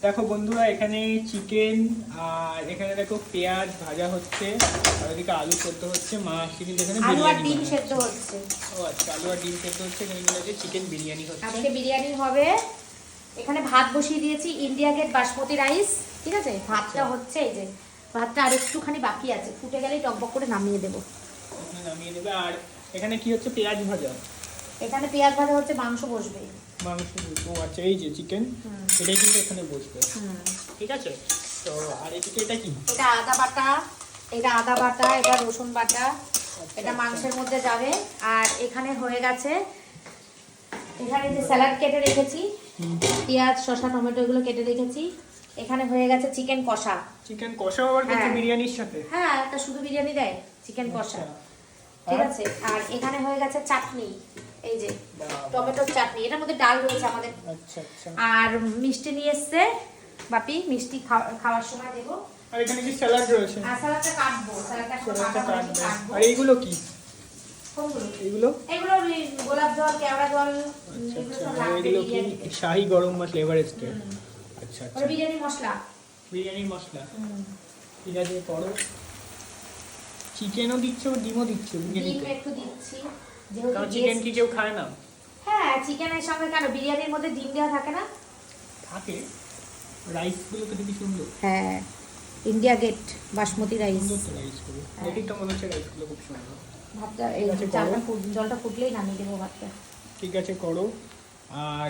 দেখো বন্ধুরা, এখানে চিকেন আর এখানে দেখো পেঁয়াজ ভাজা হচ্ছে, আর ওদিকে আলু সেদ্ধ হচ্ছে। মা আসছে কিন্তু এখানে আলু আর বিরিয়ানি ডিম বানাচ্ছে। সেদ্ধ হচ্ছে। ও আচ্ছা, আলু আর ডিম সেদ্ধ হচ্ছে। এখানে কিন্তু চিকেন বিরিয়ানি হচ্ছে। আজকে বিরিয়ানি হবে। এখানে ভাত বসিয়ে দিয়েছি, ইন্ডিয়া গেট বাসমতি রাইস। ঠিক আছে, ভাতটা হচ্ছে। এই যে ভাতটা আর একটুখানি বাকি আছে, ফুটে গেলেই টকবক করে নামিয়ে দেবো। নামিয়ে দেবে। আর এখানে কি হচ্ছে? পেঁয়াজ ভাজা। এখানে পেঁয়াজ ভাজা হচ্ছে, মাংস বসবে। মাংস। ও আচ্ছা, এই যে চিকেন, এটাই কিন্তু এখানে বসবে। ঠিক আছে। তো আর এদিকে এটা কি? এটা আদা বাটা, এটা আদা বাটা, এটা রসুন বাটা, এটা মাংসের মধ্যে যাবে। আর এখানে হয়ে গেছে, এখানে যে স্যালাড কেটে রেখেছি, পেঁয়াজ শসা টমেটো এগুলো কেটে রেখেছি। এখানে হয়ে গেছে চিকেন কষা। চিকেন কষা আবার করছে বিরিয়ানির সাথে? হ্যাঁ, তা শুধু বিরিয়ানি দেয়, চিকেন কষা। ঠিক আছে। আর এখানে হয়ে গেছে চাটনি, এই যে টমেটোর চাটনি। এটার মধ্যে ডাল রয়েছে আমাদের। আচ্ছা আচ্ছা। আর মিষ্টি নিয়ে এসছে বাপি, মিষ্টি খাওয়ার সময় দেবো। আর এখানে কি স্যালাড রয়েছে? আর স্যালাডটা কাটবো, স্যালাডটা কাটবো। আর এইগুলো কি? কোনগুলো? এইগুলো গোলাপ জল, কেওড়া জল, এগুলো কি? শাহি গরম মশলা এভারেস্ট। আচ্ছা আচ্ছা, বিরিয়ানি মশলা। বিরিয়ানির মশলা। ঠিক আছে, করো। চিকেনও দিচ্ছ, ডিমও দিচ্ছ বিরিয়ানিতে? ডিম একটু দিচ্ছি, কারণ চিকেন কি কেউ খায় না? হ্যাঁ, চিকেনের সঙ্গে কেন, বিরিয়ানির মধ্যে ডিম দেওয়া থাকে না? থাকে। রাইসগুলো তো দেখি সুন্দর। হ্যাঁ, ইন্ডিয়া গেট বাসমতি রাইস। সুন্দর তো রাইসগুলো, দেখি তো মনে হচ্ছে রাইসগুলো খুব সুন্দর। ভাতটা এই জলটা ফুটলেই নামিয়ে দেবো ভাতটা। ঠিক আছে, করো। আর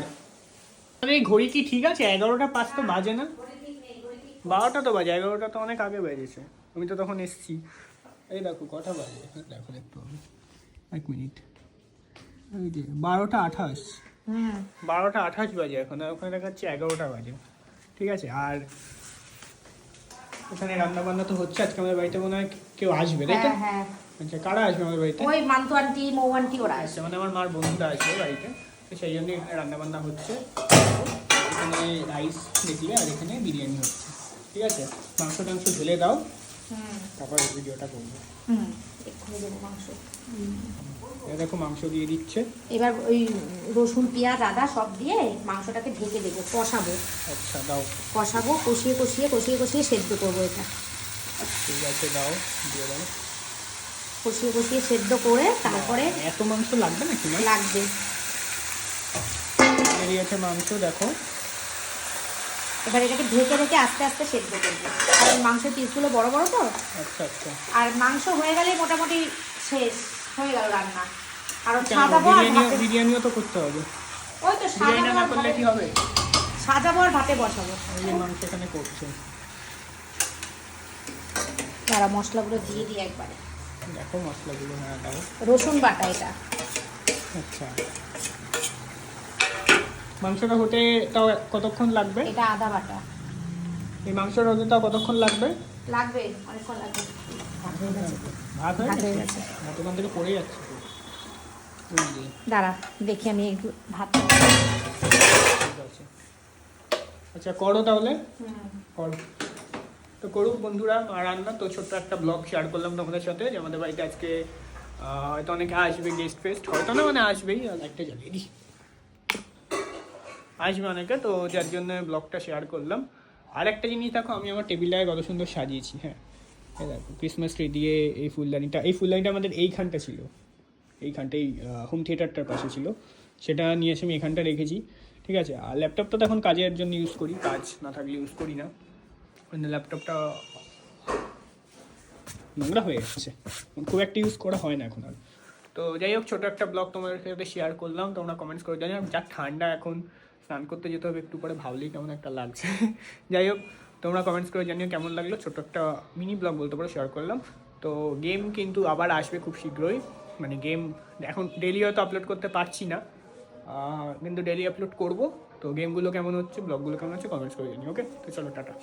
এই ঘড়ি কি ঠিক আছে? 11টা 5 তো বাজে না? 12টা তো বাজে, 11টা তো অনেক আগে বেজেছে। আমি তো তখন এসছি। এই দেখো কটা বাজে, দেখো একটু, 1 মিনিট। এই যে 12টা 28। 12টা 28 বাজে এখন, আর ওখানে দেখাচ্ছে 11টা বাজে। ঠিক আছে। আর এখানে রান্না বান্না তো হচ্ছে। আজকে আমাদের বাড়িতে মনে হয় কেউ আসবে, তাই তো? হ্যাঁ। আচ্ছা, কারা আসবে আমাদের বাড়িতে? ওই মান্তু আন্টি, মৌ আন্টি ওরা আসবে। আচ্ছা, মানে আমার মার বন্ধুরা আসবে বাড়িতে, তো সেই জন্যই এখানে রান্না বান্না হচ্ছে। এখানে রাইস দেখলে, আর এখানে বিরিয়ানি হচ্ছে। ঠিক আছে, মাংস টাংস ঢেলে দাও, তারপর ভিডিওটা করবো। এক্ষুনি দেবো মাংস। দেখো মাংস দিয়ে দিচ্ছে। এবার ওই রসুন পেঁয়াজ আদা সব দিয়ে মাংসটাকে ঢেকে দেবো, কষাবো। আচ্ছা, দাও। কষাবো, কষিয়ে কষিয়ে কষিয়ে কষিয়ে সেদ্ধ করবো এটা। ঠিক আছে, দাও, দিয়ে দাও। কষিয়ে কষিয়ে সেদ্ধ করে তারপরে। এত মাংস লাগবে নাকি? লাগবে। বেরিয়েছে মাংস, দেখো। এবার এটাকে ঢেকে রেখে আস্তে আস্তে সেদ্ধ করবো, কারণ মাংসের পিসগুলো বড় বড় তো। আচ্ছা আচ্ছা। আর মাংস হয়ে গেলে মোটামুটি শেষ হয়ে গেল রান্না। আর বিরিয়ানিও তো করতে হবে। ওই তো বিরিয়ানি না করলে কি হবে? সাজাবো আর ভাতে বসাবো। এই যে মাংস এখানে করছে। তারা মশলাগুলো দিয়ে দিই একবারে। দেখো মশলাগুলো, হ্যাঁ দাও। রসুন বাটা এটা। আচ্ছা, মাংসটা হতে তাও কতক্ষণ লাগবে? এটা আদা বাটা। এই মাংসটা হতে তাও কতক্ষণ লাগবে? লাগবে, অনেকক্ষণ লাগবে। ভাত হয়ে গেছে। ভাত ওখান থেকে পড়ে যাচ্ছে তো। দাঁড়া দেখি আমি একটু ভাত। ঠিক আছে, আচ্ছা করো তাহলে। করো। তো করুক বন্ধুরা রান্না। তো ছোট্ট একটা ব্লগ শেয়ার করলাম তোমাদের সাথে, যে আমাদের বাড়িতে আজকে হয়তো অনেকে আসবে, গেস্ট ফেস্ট হয়তো না, মানে আসবেই। আর একটা জ্বালিয়ে দিই, আসবে অনেকে, তো যার জন্য ব্লগটা শেয়ার করলাম। আর একটা জিনিস দেখো, আমি আমার টেবিলটাকে কত সুন্দর সাজিয়েছি। হ্যাঁ, এই দেখো ক্রিসমাস ট্রি দিয়ে। এই ফুলদানিটা আমাদের এইখানটা ছিল, এইখানটাই হোম থিয়েটারটার পাশে ছিল, সেটা নিয়ে এসে আমি এখানটা রেখেছি। ঠিক আছে। আর ল্যাপটপটা তো এখন কাজের জন্য ইউজ করি, কাজ না থাকলে ইউজ করি না। মানে ল্যাপটপটা নোংরা হয়ে গেছে, খুব একটা ইউজ করা হয় না এখন আর। তো যাই হোক, ছোটো একটা ব্লগ তোমাদের সাথে শেয়ার করলাম। তোমরা কমেন্টস করে জানি। যা ঠান্ডা এখন, স্নান করতে যেতে হবে একটু পরে, ভাবলেই কেমন একটা লাগছে। যাই হোক, তোমরা কমেন্টস করে জানিও কেমন লাগলো। ছোটো একটা মিনি ব্লগ বলতে পারো শেয়ার করলাম। তো গেম কিন্তু আবার আসবে খুব শীঘ্রই। মানে গেম এখন ডেলি হয়তো আপলোড করতে পারছি না, কিন্তু ডেলি আপলোড করবো। তো গেমগুলো কেমন হচ্ছে, ব্লগগুলো কেমন হচ্ছে কমেন্টস করে জানি। ওকে, তো চলো টাটা।